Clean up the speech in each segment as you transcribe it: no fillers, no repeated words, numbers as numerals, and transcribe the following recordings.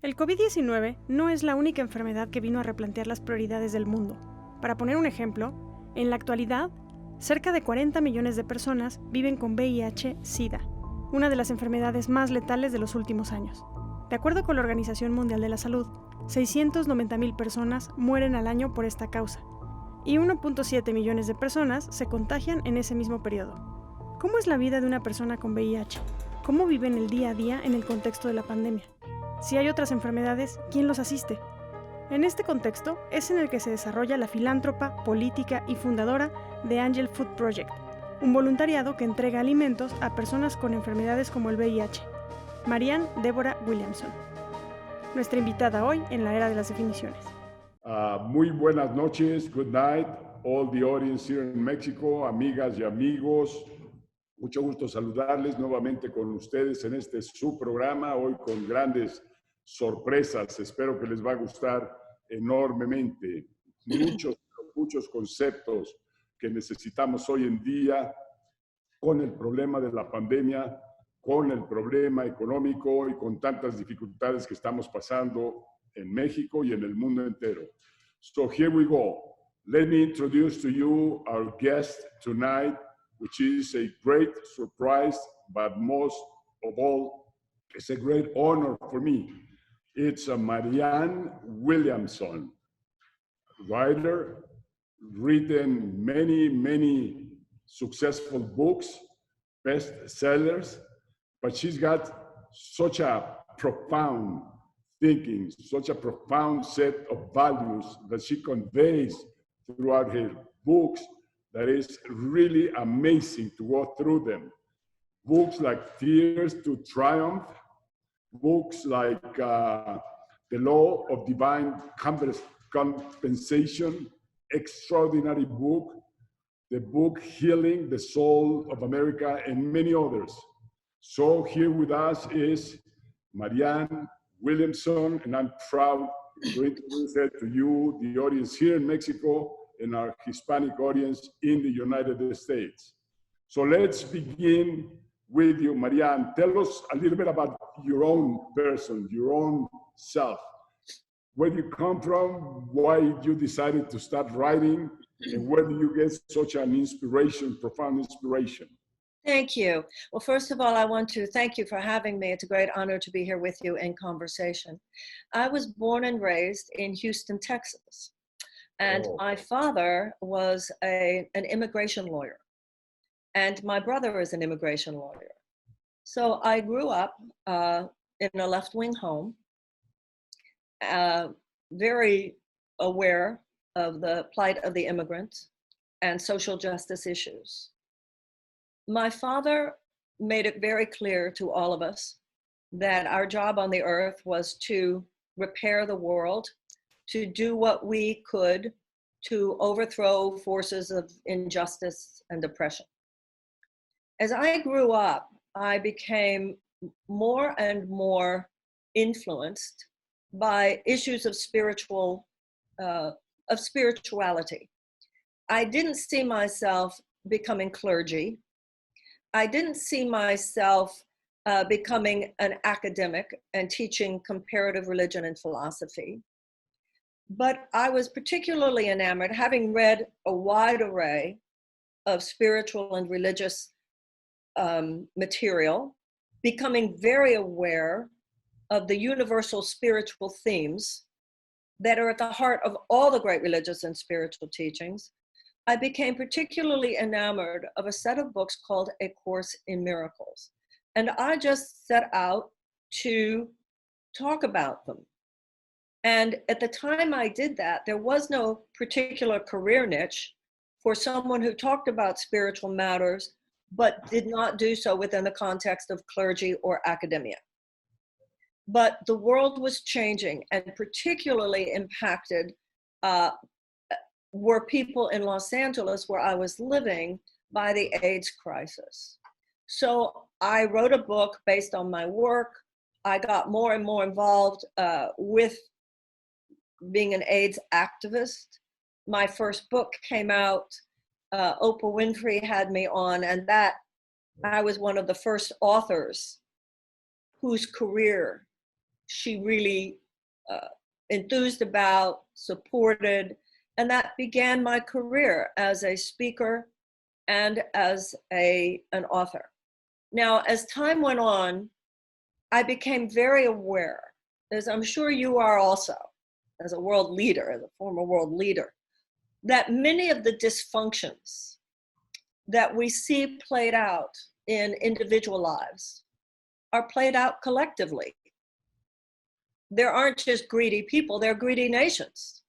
El COVID-19 no es la única enfermedad que vino a replantear las prioridades del mundo. Para poner un ejemplo, en la actualidad, cerca de 40 millones de personas viven con VIH-Sida, una de las enfermedades más letales de los últimos años. De acuerdo con la Organización Mundial de la Salud, 690,000 personas mueren al año por esta causa, y 1.7 millones de personas se contagian en ese mismo periodo. ¿Cómo es la vida de una persona con VIH? ¿Cómo viven el día a día en el contexto de la pandemia? Si hay otras enfermedades, ¿quién los asiste? En este contexto es en el que se desarrolla la filántropa, política y fundadora de Angel Food Project, un voluntariado que entrega alimentos a personas con enfermedades como el VIH. Marianne Williamson, nuestra invitada hoy en la era de las definiciones. Muy buenas noches, good night, all the audience here in Mexico, amigas y amigos. Mucho gusto saludarles nuevamente con ustedes en este su programa, hoy con grandes sorpresas. Espero que les va a gustar enormemente. Muchos conceptos que necesitamos hoy en día con el problema de la pandemia, con el problema económico y con tantas dificultades que estamos pasando en México y en el mundo entero. So here we go. Let me introduce to you our guest tonight, which is a great surprise, but most of all, it's a great honor for me. It's Marianne Williamson, writer, written many successful books, bestsellers, but she's got such a profound thinking, such a profound set of values that she conveys throughout her books that is really amazing to go through them. Books like Tears to Triumph, books like The Law of Divine Compensation, extraordinary book, the book Healing the Soul of America, and many others. So here with us is Marianne Williamson, and I'm proud to introduce her to you, the audience here in Mexico, and our Hispanic audience in the United States. So let's begin with you, Marianne. Tell us a little bit about your own person, your own self. Where do you come from? Why you decided to start writing? And where do you get such an inspiration, profound inspiration? Thank you. Well, first of all, I want to thank you for having me. It's a great honor to be here with you in conversation. I was born and raised in Houston, Texas. And my father was an immigration lawyer. And my brother is an immigration lawyer. So I grew up in a left-wing home, very aware of the plight of the immigrants and social justice issues. My father made it very clear to all of us that our job on the earth was to repair the world, to do what we could to overthrow forces of injustice and oppression. As I grew up, I became more and more influenced by issues of spirituality. I didn't see myself becoming clergy. I didn't see myself becoming an academic and teaching comparative religion and philosophy. But I was particularly enamored, having read a wide array of spiritual and religious material, becoming very aware of the universal spiritual themes that are at the heart of all the great religious and spiritual teachings, I became particularly enamored of a set of books called A Course in Miracles. And I just set out to talk about them. And at the time I did that, there was no particular career niche for someone who talked about spiritual matters, but did not do so within the context of clergy or academia. But the world was changing, and particularly impacted were people in Los Angeles, where I was living, by the AIDS crisis. So I wrote a book based on my work. I got more and more involved with being an AIDS activist. My first book came out, Oprah Winfrey had me on, and that I was one of the first authors whose career she really enthused about, supported, and that began my career as a speaker and as an author. Now, as time went on, I became very aware, as I'm sure you are also, as a world leader, as a former world leader, that many of the dysfunctions that we see played out in individual lives are played out collectively. There aren't just greedy people, there are greedy nations.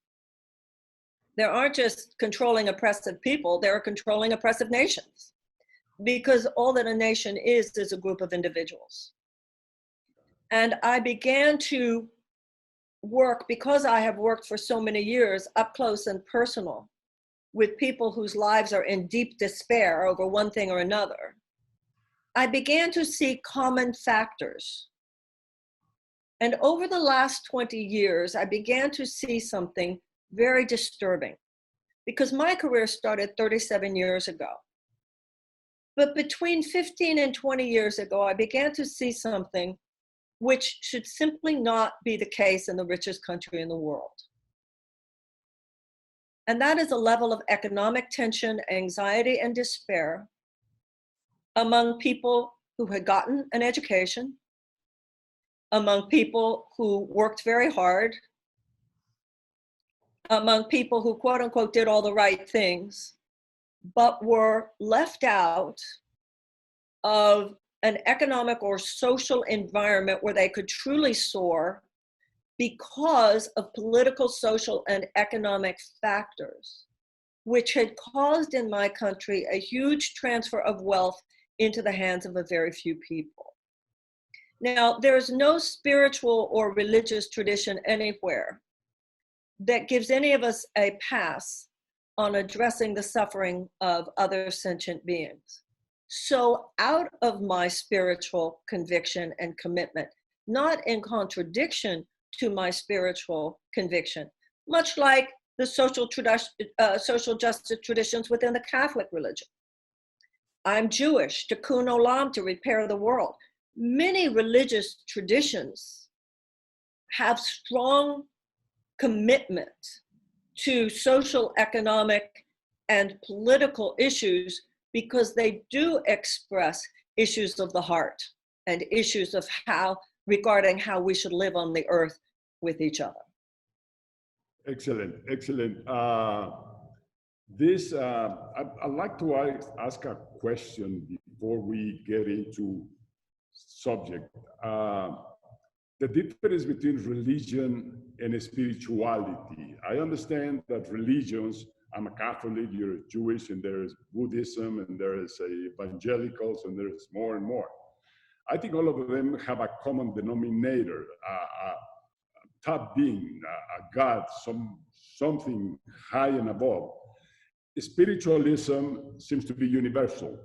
There aren't just controlling oppressive people, there are controlling oppressive nations. Because all that a nation is a group of individuals. And I began to work, because I have worked for so many years up close and personal with people whose lives are in deep despair over one thing or another. I began to see common factors. And over the last 20 years, I began to see something very disturbing, because my career started 37 years ago. But between 15 and 20 years ago, I began to see something which should simply not be the case in the richest country in the world. And that is a level of economic tension, anxiety, and despair among people who had gotten an education, among people who worked very hard, among people who, quote unquote, did all the right things, but were left out of an economic or social environment where they could truly soar because of political, social, and economic factors, which had caused in my country a huge transfer of wealth into the hands of a very few people. Now, there's no spiritual or religious tradition anywhere that gives any of us a pass on addressing the suffering of other sentient beings. So out of my spiritual conviction and commitment, not in contradiction to my spiritual conviction, much like the social justice traditions within the Catholic religion. I'm Jewish, tikkun olam, to repair the world. Many religious traditions have strong commitment to social, economic, and political issues, because they do express issues of the heart and issues of regarding how we should live on the earth with each other. Excellent, excellent. I'd like to ask a question before we get into subject. The difference between religion and spirituality. I understand that religions, I'm a Catholic, you're Jewish, and there's Buddhism, and there's evangelicals, and there's more and more. I think all of them have a common denominator, a top being, a God, something high and above. Spiritualism seems to be universal,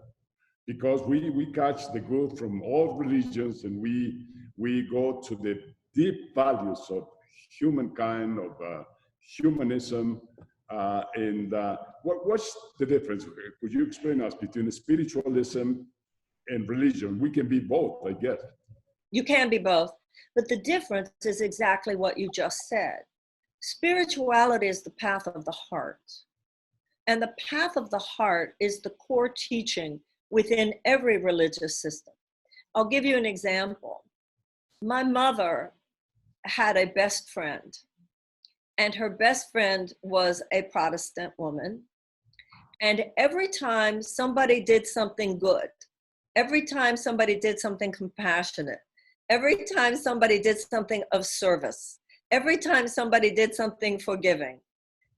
because we catch the good from all religions, and we go to the deep values of humankind, of humanism, what's the difference? Could you explain us between spiritualism and religion? We can be both, I guess. You can be both, but the difference is exactly what you just said. Spirituality is the path of the heart, and the path of the heart is the core teaching within every religious system. I'll give you an example. My mother had a best friend, and her best friend was a Protestant woman. And every time somebody did something good, every time somebody did something compassionate, every time somebody did something of service, every time somebody did something forgiving,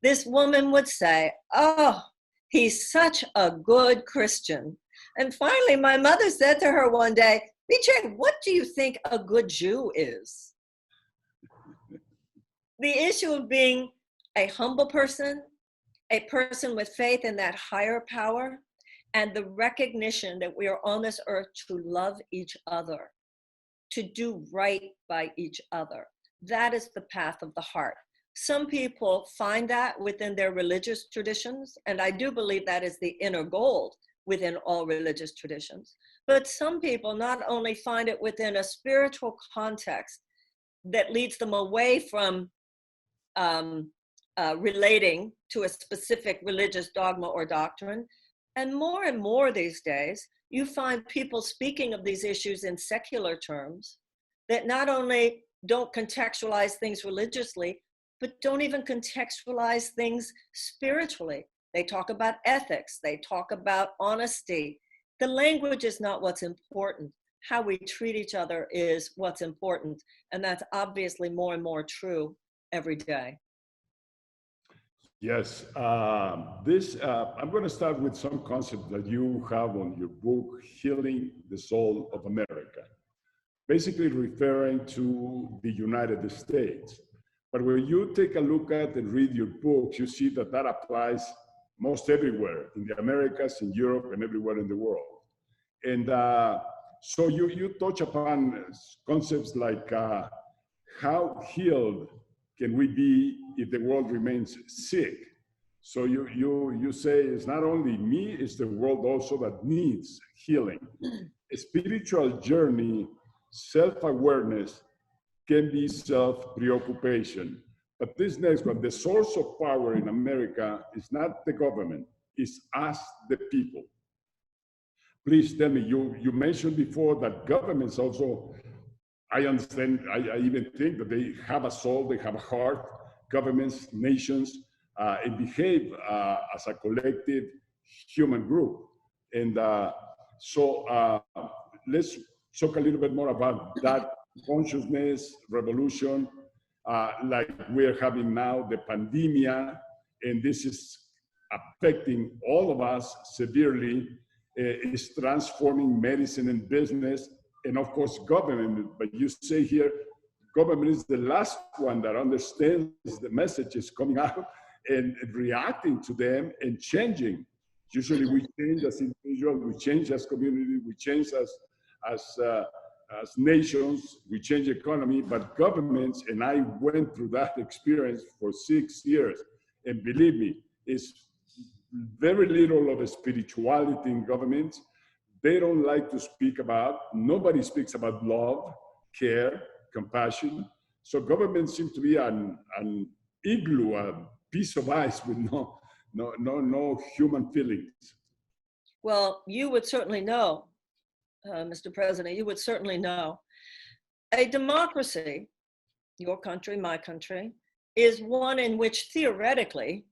this woman would say, "Oh, he's such a good Christian." And finally, my mother said to her one day, "BJ, what do you think a good Jew is?" The issue of being a humble person, a person with faith in that higher power, and the recognition that we are on this earth to love each other, to do right by each other. That is the path of the heart. Some people find that within their religious traditions, and I do believe that is the inner gold within all religious traditions. But some people not only find it within a spiritual context that leads them away from relating to a specific religious dogma or doctrine. And more these days, you find people speaking of these issues in secular terms that not only don't contextualize things religiously, but don't even contextualize things spiritually. They talk about ethics, they talk about honesty. The language is not what's important. How we treat each other is what's important. And that's obviously more and more true every day. Yes, I'm going to start with some concepts that you have on your book, Healing the Soul of America, basically referring to the United States. But when you take a look at and read your books, you see that that applies most everywhere in the Americas, in Europe, and everywhere in the world. And so you touch upon concepts like how healed can we be if the world remains sick? So you say it's not only me, it's the world also that needs healing. A spiritual journey, self-awareness can be self-preoccupation. But this next one, the source of power in America is not the government, it's us, the people. Please tell me, you mentioned before that governments also, I understand, I even think that they have a soul, they have a heart, governments, nations, and behave as a collective human group. And so let's talk a little bit more about that consciousness revolution, like we're having now, the pandemia, and this is affecting all of us severely. Is transforming medicine and business, and of course government. But you say here, government is the last one that understands the messages coming out and reacting to them and changing. Usually we change as individuals, we change as community, we change as nations, we change economy, but governments, and I went through that experience for 6 years, and believe me, it's very little of a spirituality in governments. They don't like to speak about, nobody speaks about love, care, compassion. So government seems to be an igloo, a piece of ice with no human feelings. Well, you would certainly know, Mr. President, you would certainly know. A democracy, your country, my country, is one in which theoretically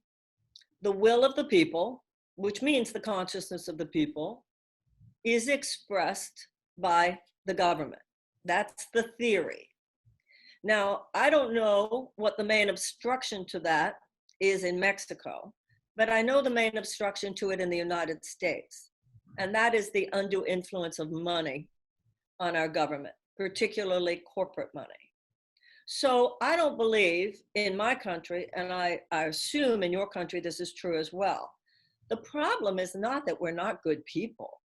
the will of the people, which means the consciousness of the people, is expressed by the government. That's the theory. Now, I don't know what the main obstruction to that is in Mexico, but I know the main obstruction to it in the United States, and that is the undue influence of money on our government, particularly corporate money. So I don't believe in my country, and I assume in your country this is true as well. The problem is not that we're not good people.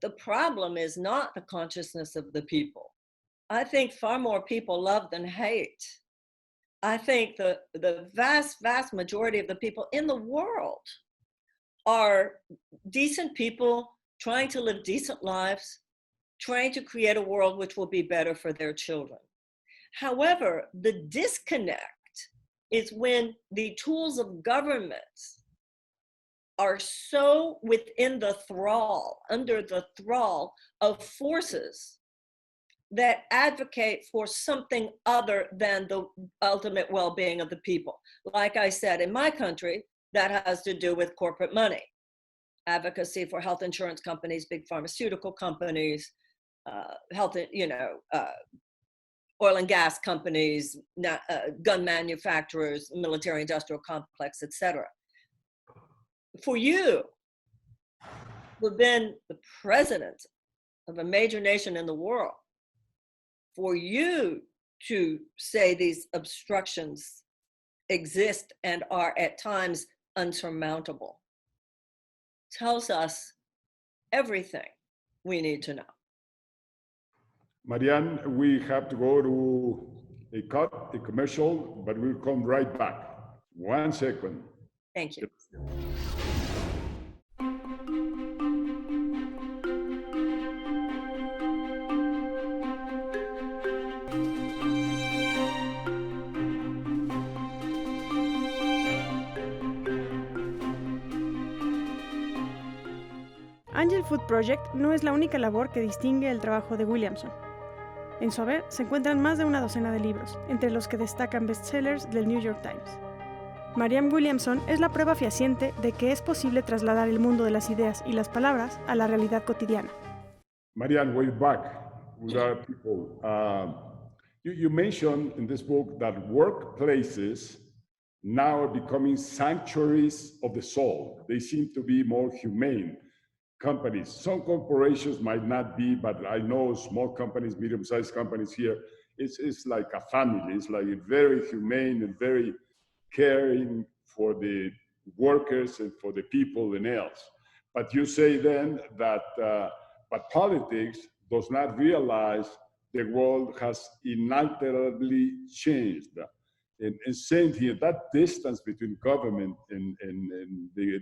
The problem is not the consciousness of the people. I think far more people love than hate. I think the vast majority of the people in the world are decent people trying to live decent lives, trying to create a world which will be better for their children. However, the disconnect is when the tools of governments are so within the thrall, under the thrall of forces that advocate for something other than the ultimate well-being of the people. Like I said, in my country, that has to do with corporate money, advocacy for health insurance companies, big pharmaceutical companies, oil and gas companies, gun manufacturers, military industrial complex, etc. For you, who've been the president of a major nation in the world, for you to say these obstructions exist and are at times unsurmountable tells us everything we need to know. Marianne, we have to go to a commercial, but we'll come right back. 1 second. Thank you. Angel Food Project no es la única labor que distingue el trabajo de Williamson. En su haber se encuentran más de una docena de libros, entre los que destacan bestsellers del New York Times. Marianne Williamson es la prueba fehaciente de que es posible trasladar el mundo de las ideas y las palabras a la realidad cotidiana. Marianne, we're back with our people. You mentioned in this book that workplaces now are becoming sanctuaries of the soul. They seem to be more humane companies. Some corporations might not be, but I know small companies, medium-sized companies here, it's like a family. It's like very humane and very caring for the workers and for the people and else. But you say then that, but politics does not realize the world has inalterably changed. And saying here, that distance between government and the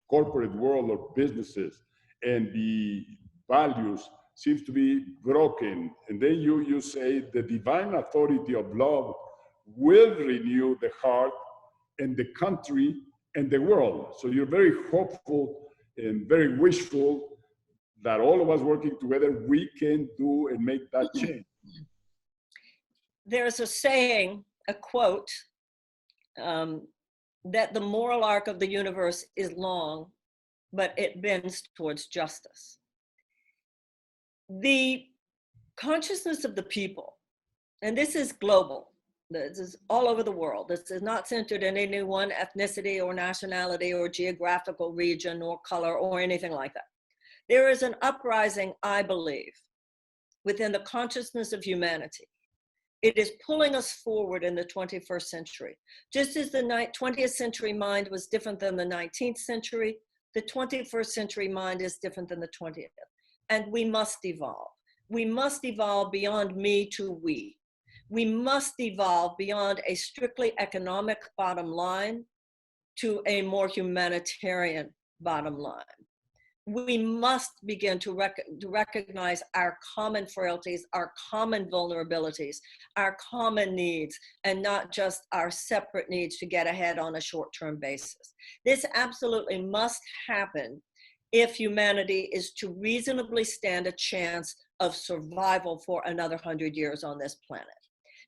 corporate world or businesses and the values seems to be broken. And then you say the divine authority of love will renew the heart and the country and the world. So you're very hopeful and very wishful that all of us working together, we can do and make that change. There's a saying, a quote, that the moral arc of the universe is long, but it bends towards justice. The consciousness of the people, and this is global, this is all over the world. This is not centered in any one ethnicity or nationality or geographical region or color or anything like that. There is an uprising, I believe, within the consciousness of humanity. It is pulling us forward in the 21st century. Just as the 20th century mind was different than the 19th century, the 21st century mind is different than the 20th. And we must evolve. We must evolve beyond me to we. We must evolve beyond a strictly economic bottom line to a more humanitarian bottom line. We must begin to recognize our common frailties, our common vulnerabilities, our common needs, and not just our separate needs to get ahead on a short-term basis. This absolutely must happen if humanity is to reasonably stand a chance of survival for another 100 years on this planet.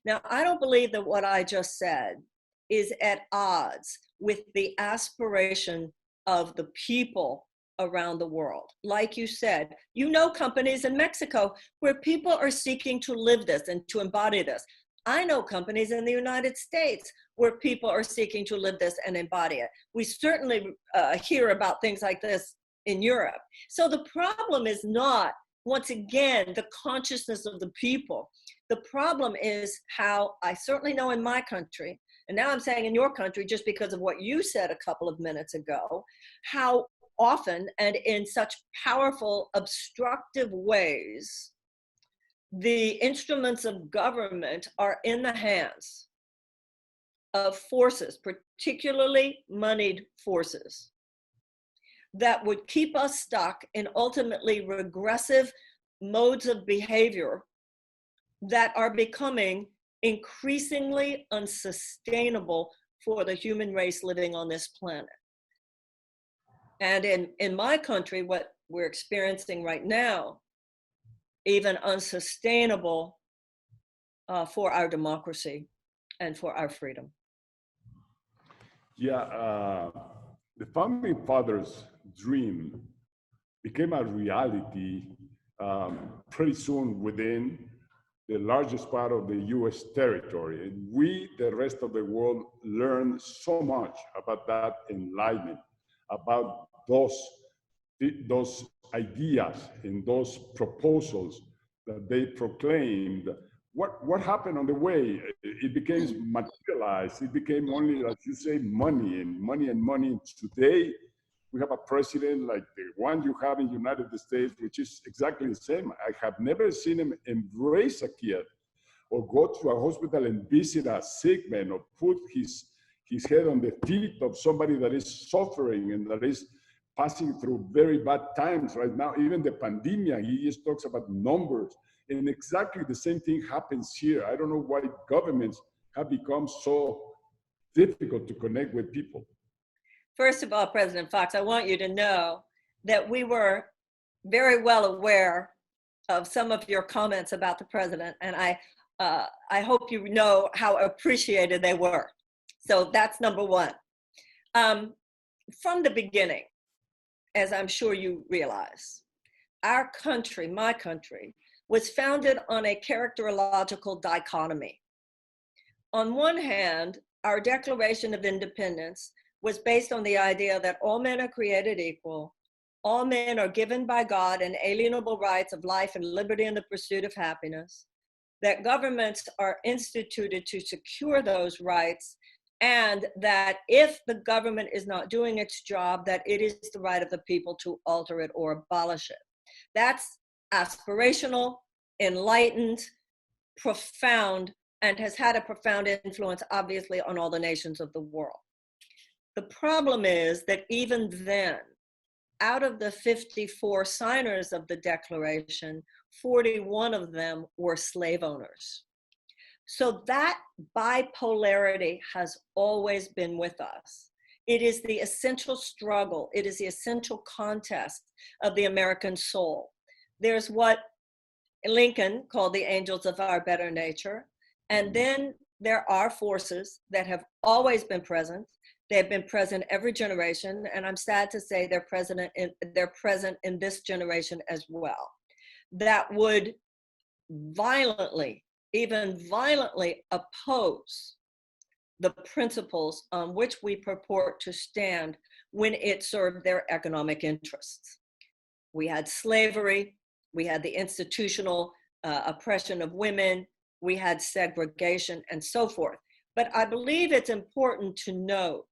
Now, I don't believe that what I just said is at odds with the aspiration of the people around the world. Like you said, you know companies in Mexico where people are seeking to live this and to embody this. I know companies in the United States where people are seeking to live this and embody it. We certainly hear about things like this in Europe. So the problem is not, once again, the consciousness of the people. The problem is how, I certainly know in my country, and now I'm saying in your country just because of what you said a couple of minutes ago, how often and in such powerful obstructive ways the instruments of government are in the hands of forces, particularly moneyed forces, that would keep us stuck in ultimately regressive modes of behavior that are becoming increasingly unsustainable for the human race living on this planet. And in my country, what we're experiencing right now even unsustainable for our democracy and for our freedom. Yeah, the founding fathers' dream became a reality pretty soon within the largest part of the US territory. And we, the rest of the world, learned so much about that enlightenment, about those ideas and those proposals that they proclaimed. What happened on the way? It became materialized. It became only, as you say, money and money and money. Today, we have a president like the one you have in the United States, which is exactly the same. I have never seen him embrace a kid or go to a hospital and visit a sick man or put his head on the feet of somebody that is suffering and that is passing through very bad times right now. Even the pandemic, he just talks about numbers. And exactly the same thing happens here. I don't know why governments have become so difficult to connect with people. First of all, President Fox, I want you to know that we were very well aware of some of your comments about the president, and I hope you know how appreciated they were. So that's number one. From the beginning, as I'm sure you realize, our country, my country, was founded on a characterological dichotomy. On one hand, our Declaration of Independence was based on the idea that all men are created equal, all men are given by God inalienable rights of life and liberty in the pursuit of happiness, that governments are instituted to secure those rights, and that if the government is not doing its job, that it is the right of the people to alter it or abolish it. That's aspirational, enlightened, profound, and has had a profound influence, obviously, on all the nations of the world. The problem is that even then, out of the 54 signers of the Declaration, 41 of them were slave owners. So that bipolarity has always been with us. It is the essential struggle. It is the essential contest of the American soul. There's what Lincoln called the angels of our better nature. And then there are forces that have always been present. They have been present every generation. And I'm sad to say they're present in this generation as well, that would violently, even violently oppose the principles on which we purport to stand when it served their economic interests. We had slavery, we had the institutional oppression of women, we had segregation and so forth. But I believe it's important to note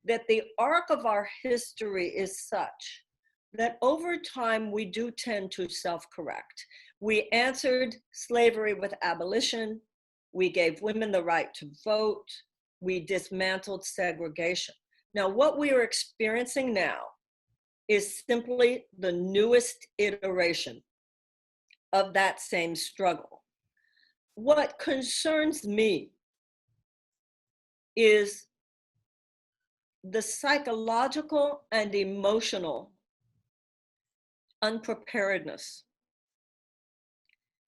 that the arc of our history is such that over time we do tend to self-correct. We answered slavery with abolition, we gave women the right to vote, we dismantled segregation. Now, what we are experiencing now is simply the newest iteration of that same struggle. What concerns me is the psychological and emotional unpreparedness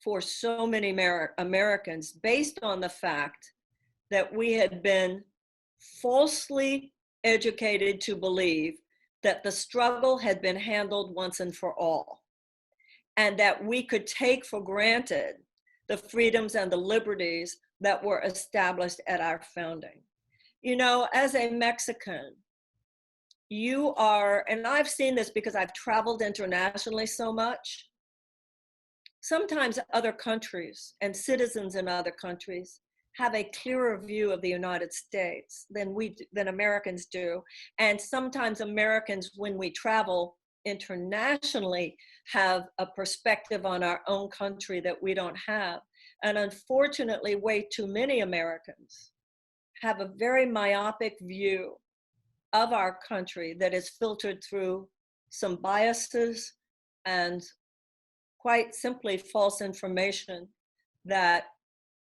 for so many Americans based on the fact that we had been falsely educated to believe that the struggle had been handled once and for all, and that we could take for granted the freedoms and the liberties that were established at our founding. You know, as a Mexican, you are, and I've seen this because I've traveled internationally so much, sometimes other countries and citizens in other countries have a clearer view of the United States than Americans do. And sometimes Americans, when we travel internationally, have a perspective on our own country that we don't have. And unfortunately, way too many Americans have a very myopic view of our country that is filtered through some biases and quite simply false information that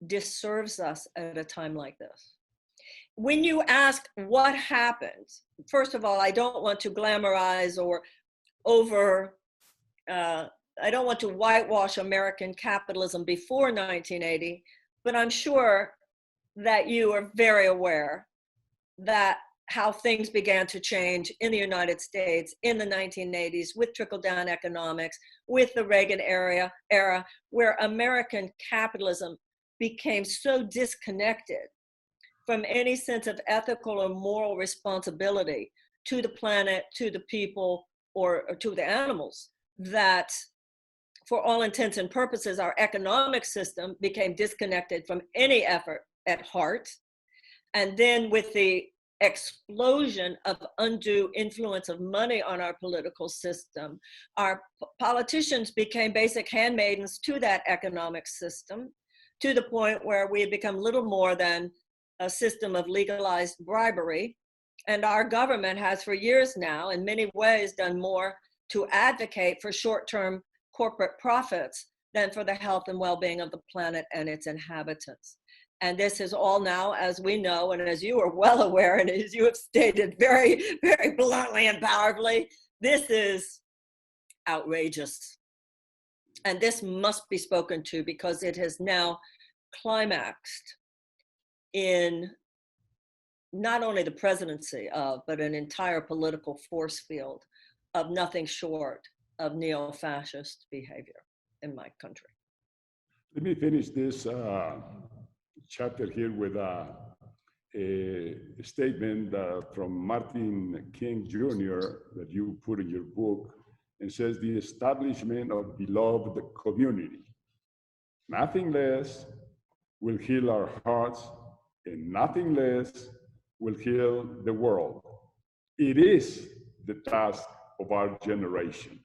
disserves us at a time like this. When you ask what happened, first of all, I don't want to glamorize or over I don't want to whitewash American capitalism before 1980, but I'm sure that you are very aware that how things began to change in the United States in the 1980s with trickle-down economics, with the Reagan era, where American capitalism became so disconnected from any sense of ethical or moral responsibility to the planet, to the people, or to the animals, that for all intents and purposes, our economic system became disconnected from any effort at heart. And then with the explosion of undue influence of money on our political system, our politicians became basic handmaidens to that economic system, to the point where we had become little more than a system of legalized bribery. And our government has for years now, in many ways, done more to advocate for short-term corporate profits than for the health and well-being of the planet and its inhabitants. And this is all now, as we know, and as you are well aware, and as you have stated very, very bluntly and powerfully, this is outrageous. And this must be spoken to, because it has now climaxed in not only the presidency of, but an entire political force field of nothing short of neo-fascist behavior in my country. Let me finish this chapter here with a statement from Martin King Jr. that you put in your book, and says, the establishment of beloved community. Nothing less will heal our hearts, and nothing less will heal the world. It is the task of our generation.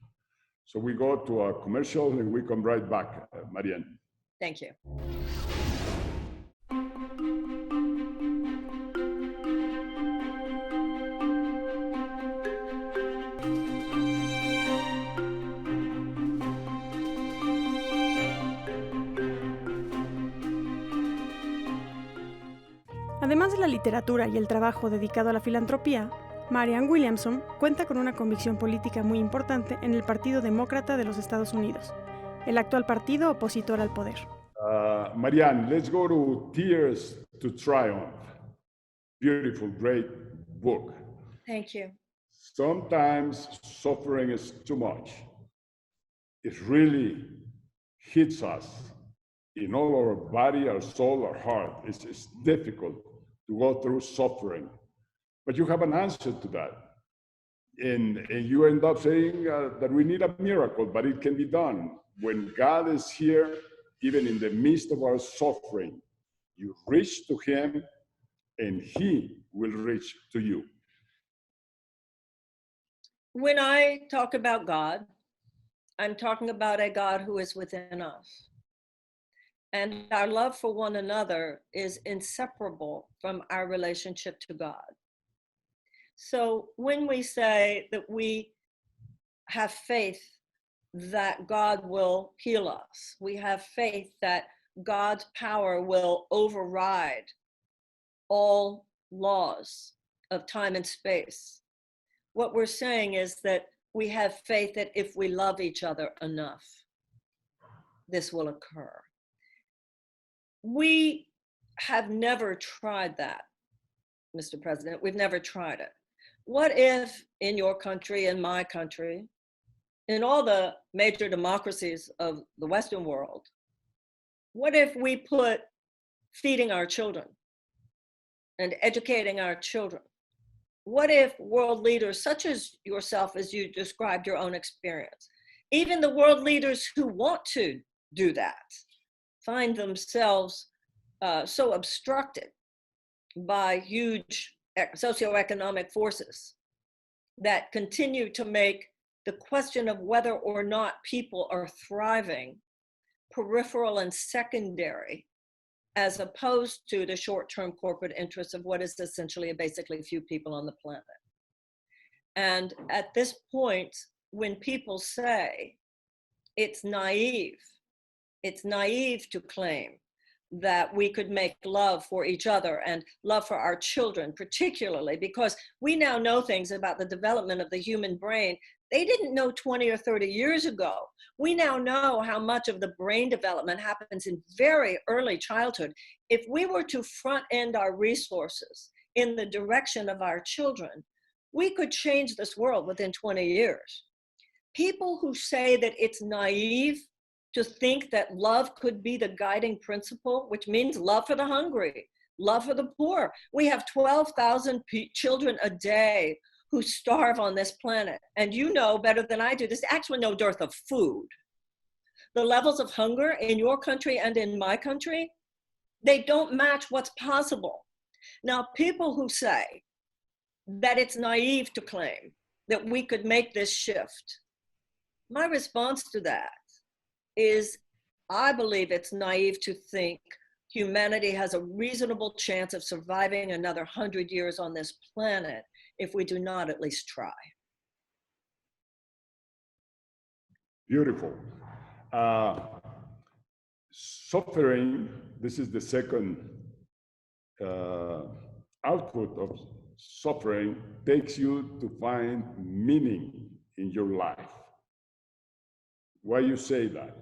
So we go to a commercial and we come right back, Marianne. Thank you. Además de la literatura y el trabajo dedicado a la filantropía, Marianne Williamson cuenta con una convicción política muy importante en el Partido Demócrata de los Estados Unidos, el actual partido opositor al poder. Marianne, let's go to Tears to Triumph. Beautiful, great book. Thank you. Sometimes suffering is too much. It really hits us in all our body, our soul, our heart. It's difficult to go through suffering. But you have an answer to that. And you end up saying that we need a miracle, but it can be done. When God is here, even in the midst of our suffering, you reach to him and he will reach to you. When I talk about God, I'm talking about a God who is within us. And our love for one another is inseparable from our relationship to God. So when we say that we have faith that God will heal us, we have faith that God's power will override all laws of time and space, what we're saying is that we have faith that if we love each other enough, this will occur. We have never tried that, Mr. President. We've never tried it. What if in your country, in my country, in all the major democracies of the Western world, what if we put feeding our children and educating our children? What if world leaders such as yourself, as you described your own experience, even the world leaders who want to do that, find themselves so obstructed by huge socioeconomic forces that continue to make the question of whether or not people are thriving peripheral and secondary, as opposed to the short-term corporate interests of what is essentially basically few people on the planet. And at this point, when people say it's naive to claim that we could make love for each other and love for our children, particularly because we now know things about the development of the human brain they didn't know 20 or 30 years ago. We now know how much of the brain development happens in very early childhood. If we were to front end our resources in the direction of our children, we could change this world within 20 years. People who say that it's naive to think that love could be the guiding principle, which means love for the hungry, love for the poor. We have 12,000 children a day who starve on this planet. And you know better than I do, there's actually no dearth of food. The levels of hunger in your country and in my country, they don't match what's possible. Now, people who say that it's naive to claim that we could make this shift, my response to that is, I believe it's naive to think humanity has a reasonable chance of surviving another 100 years on this planet if we do not at least try. Beautiful. Suffering, this is the second output of suffering, takes you to find meaning in your life. Why you say that?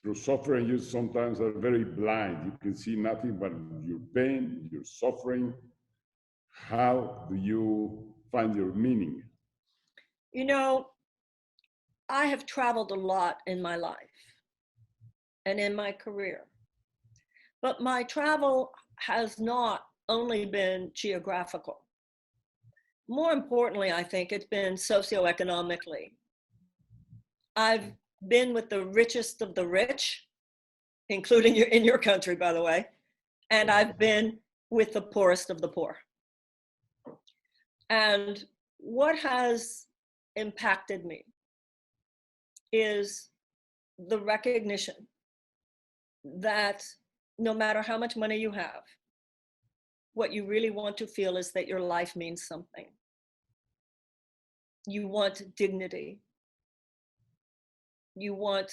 Through suffering, you sometimes are very blind. You can see nothing but your pain, your suffering. How do you find your meaning? You know, I have traveled a lot in my life and in my career, but my travel has not only been geographical. More importantly, I think it's been socioeconomically. I've been with the richest of the rich, including in your country, by the way, and I've been with the poorest of the poor. And what has impacted me is the recognition that no matter how much money you have, what you really want to feel is that your life means something. You want dignity. You want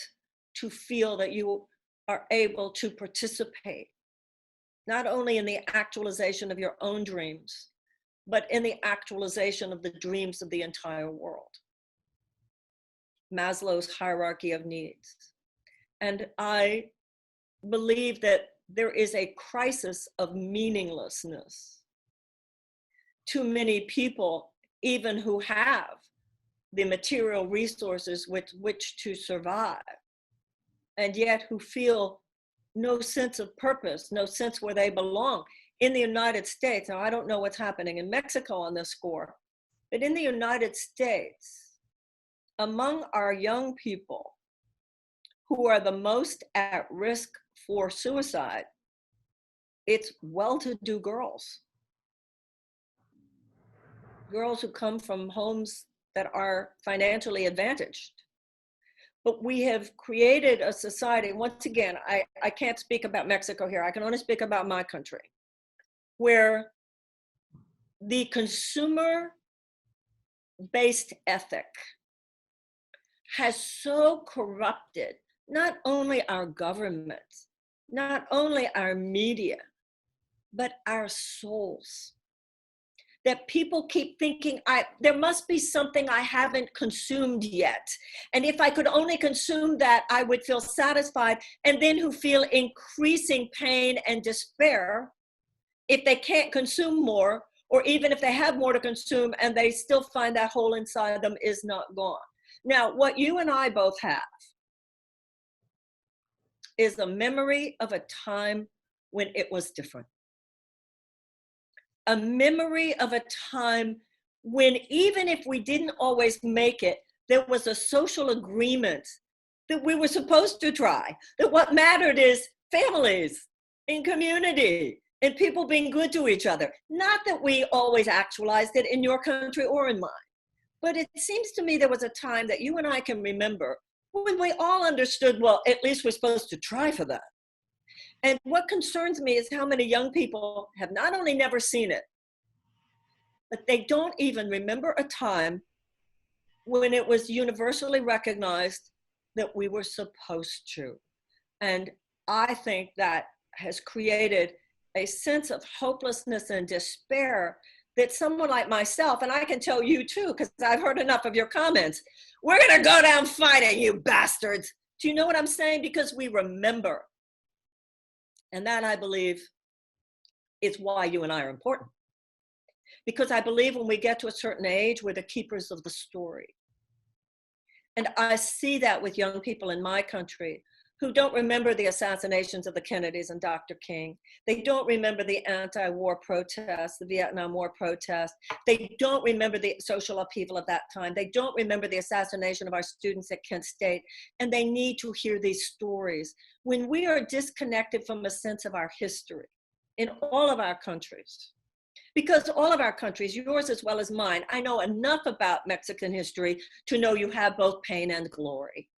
to feel that you are able to participate, not only in the actualization of your own dreams, but in the actualization of the dreams of the entire world. Maslow's hierarchy of needs. And I believe that there is a crisis of meaninglessness. Too many people, even who have the material resources with which to survive, and yet who feel no sense of purpose, no sense where they belong. In the United States, now I don't know what's happening in Mexico on this score, but in the United States, among our young people who are the most at risk for suicide, it's well-to-do girls. Girls who come from homes that are financially advantaged. But we have created a society, once again, I can't speak about Mexico here, I can only speak about my country, where the consumer-based ethic has so corrupted not only our government, not only our media, but our souls. That people keep thinking, there must be something I haven't consumed yet. And if I could only consume that, I would feel satisfied. And then who feel increasing pain and despair if they can't consume more, or even if they have more to consume and they still find that hole inside them is not gone. Now, what you and I both have is a memory of a time when it was different. A memory of a time when even if we didn't always make it, there was a social agreement that we were supposed to try, that what mattered is families and community and people being good to each other. Not that we always actualized it in your country or in mine, but it seems to me there was a time that you and I can remember when we all understood, well, at least we're supposed to try for that. And what concerns me is how many young people have not only never seen it, but they don't even remember a time when it was universally recognized that we were supposed to. And I think that has created a sense of hopelessness and despair that someone like myself, and I can tell you too, because I've heard enough of your comments, we're going to go down fighting, you bastards. Do you know what I'm saying? Because we remember. And that, I believe, is why you and I are important. Because I believe when we get to a certain age, we're the keepers of the story. And I see that with young people in my country who don't remember the assassinations of the Kennedys and Dr. King. They don't remember the anti-war protests, the Vietnam War protests. They don't remember the social upheaval of that time. They don't remember the assassination of our students at Kent State. And they need to hear these stories. When we are disconnected from a sense of our history in all of our countries, because all of our countries, yours as well as mine, I know enough about Mexican history to know you have both pain and glory.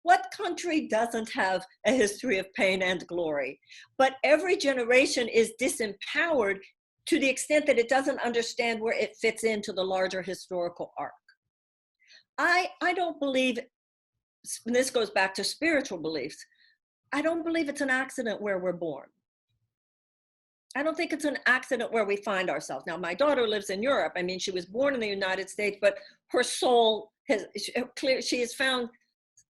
What country doesn't have a history of pain and glory? But every generation is disempowered to the extent that it doesn't understand where it fits into the larger historical arc. I don't believe, and this goes back to spiritual beliefs, I don't believe it's an accident where we're born. I don't think it's an accident where we find ourselves. Now, my daughter lives in Europe. I mean, she was born in the United States, but her soul she has found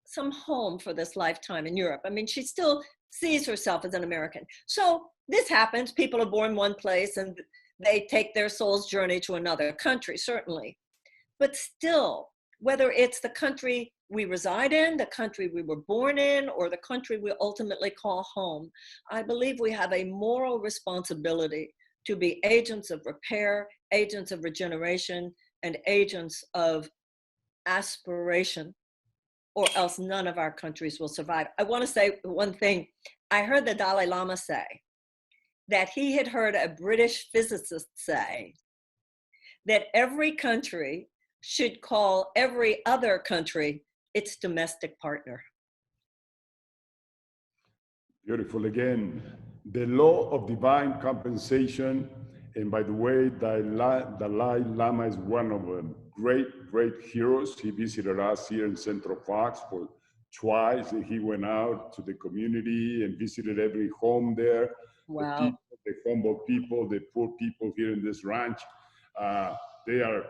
some home for this lifetime in Europe. I mean, she still sees herself as an American. So this happens. People are born one place and they take their soul's journey to another country, certainly. But still, whether it's the country we reside in, the country we were born in, or the country we ultimately call home, I believe we have a moral responsibility to be agents of repair, agents of regeneration, and agents of aspiration, or else none of our countries will survive. I want to say one thing. I heard the Dalai Lama say that he had heard a British physicist say that every country should call every other country its domestic partner. Beautiful. Again, the law of divine compensation. And by the way, Dalai Lama is one of the great heroes. He visited us here in Centro Fox for twice. He went out to the community and visited every home there. Wow. The people, the humble people, the poor people here in this ranch. They are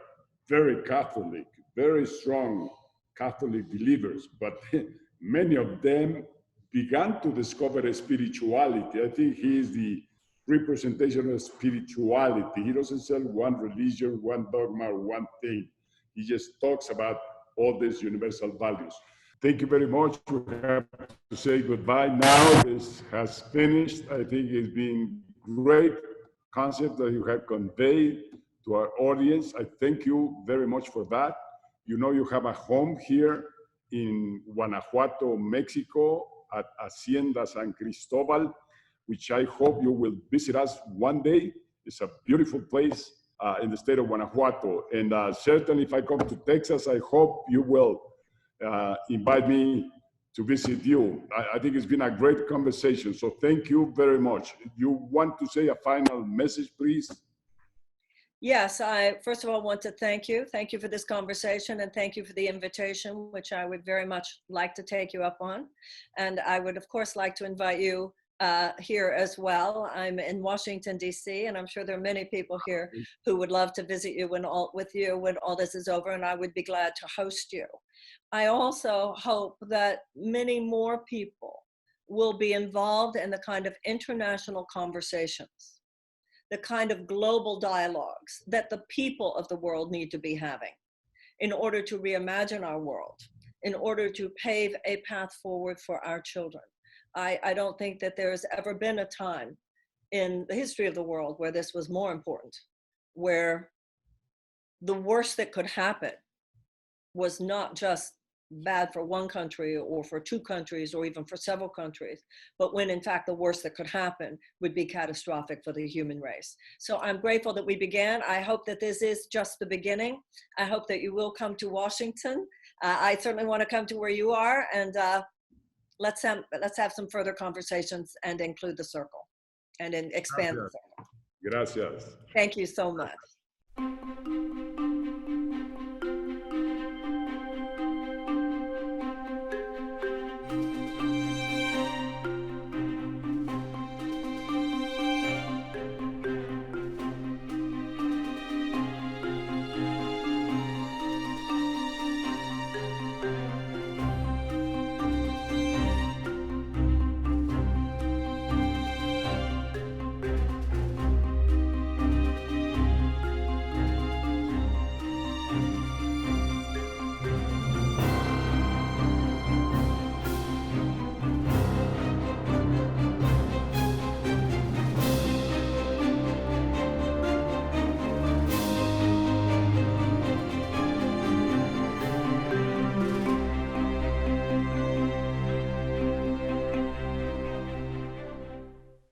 very Catholic, very strong Catholic believers, but many of them began to discover spirituality. I think he is the representation of spirituality. He doesn't sell one religion, one dogma, or one thing. He just talks about all these universal values. Thank you very much. We have to say goodbye now. This has finished. I think it's been great concept that you have conveyed to our audience. I thank you very much for that. You know, you have a home here in Guanajuato, Mexico, at Hacienda San Cristobal, which I hope you will visit us one day. It's a beautiful place in the state of Guanajuato. And certainly if I come to Texas, I hope you will invite me to visit you. I think it's been a great conversation. So thank you very much. You want to say a final message, please? Yes, I first of all want to thank you. Thank you for this conversation and thank you for the invitation, which I would very much like to take you up on. And I would, of course, like to invite you here as well. I'm in Washington, D.C., and I'm sure there are many people here who would love to visit you when all this is over, and I would be glad to host you. I also hope that many more people will be involved in the kind of international conversations, the kind of global dialogues that the people of the world need to be having in order to reimagine our world, in order to pave a path forward for our children. I don't think that there's ever been a time in the history of the world where this was more important, where the worst that could happen was not just bad for one country or for two countries or even for several countries, but when in fact the worst that could happen would be catastrophic for the human race. So I'm grateful that we began. I hope that this is just the beginning. I hope that you will come to Washington. I certainly want to come to where you are, and let's have some further conversations and include the circle and expand the circle. Gracias. Thank you so much.